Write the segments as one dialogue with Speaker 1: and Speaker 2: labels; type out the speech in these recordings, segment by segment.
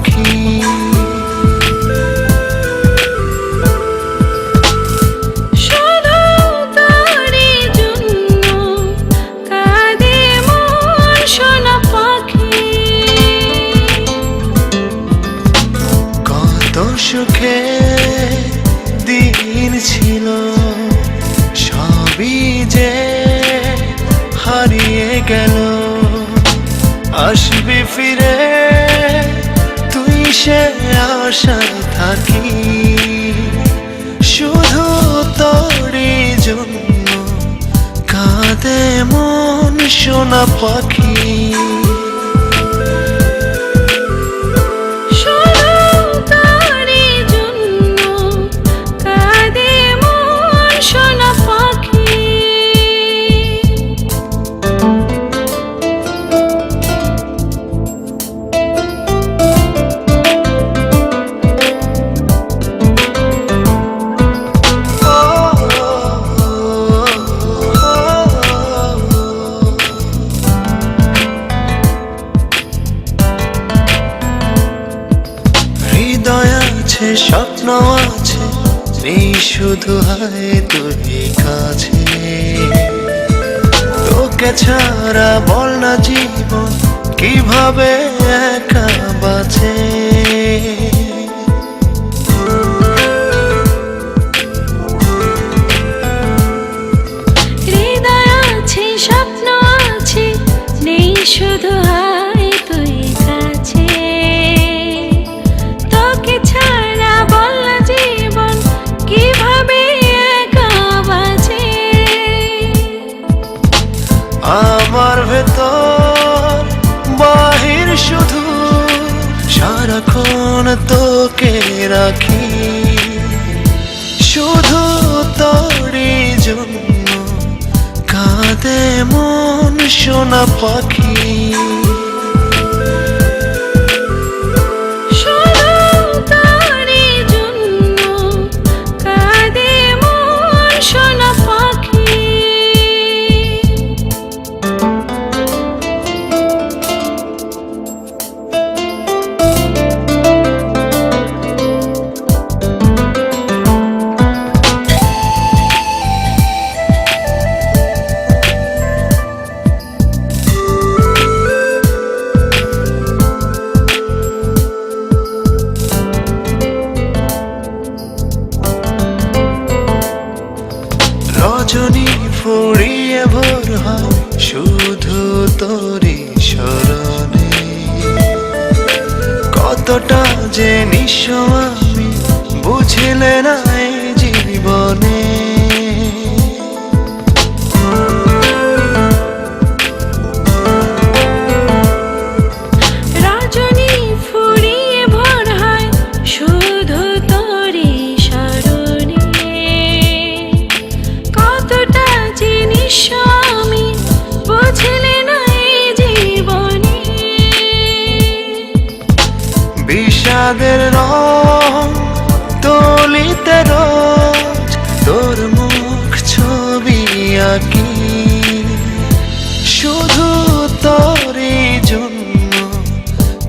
Speaker 1: পাখি। সুখে দিন ছিল সবই যে হারিয়ে গেল। আসবি ফিরে তুই সে আশায় থাকি, শুধু তোরই জন্য কাঁদে মন সোনা পাখি। স্বপ্ন আছে নেই শুধু হয় তুই কাছে, তোকে ছাড়া বল না জীবন কিভাবে একা বাঁচে।
Speaker 2: হৃদয় আছে স্বপ্ন আছে নেই শুধু হয় তুই কাছে, তোকে ছাড়া
Speaker 1: আমার ভেতর বাহির শুধু সারাক্ষণ তোকে রাখি, শুধু তোরই জন্য কাঁদে মন সোনা পাখি। রজনী ফুরিয়ে ভোর হয় শুধু তোরই স্মরণে, কতটা যে নিঃস্ব আমি বুঝিলে না এই জীবনে। বিষাদের রং তুলিতে রোজ তোর মুখ ছবি আঁকি, শুধু তোরই জন্য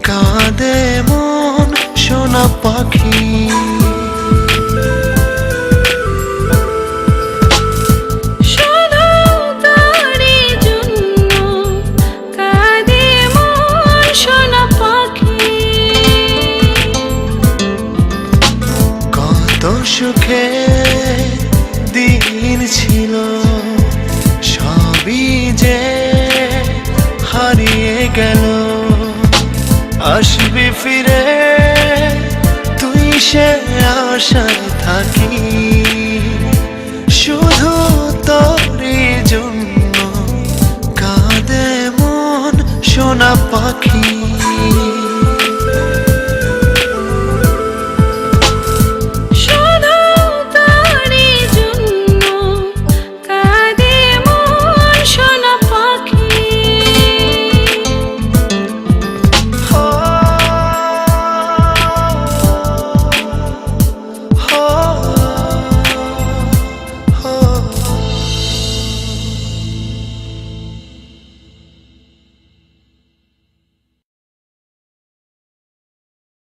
Speaker 1: কাঁদে মন সোনা পাখি। সুখে দিন ছিল সবই যে হারিয়ে গেল। আসবি ফিরে তুই সে আশায় থাকি, শুধু তোরই জন্য কাঁদে মন সোনা পাখি।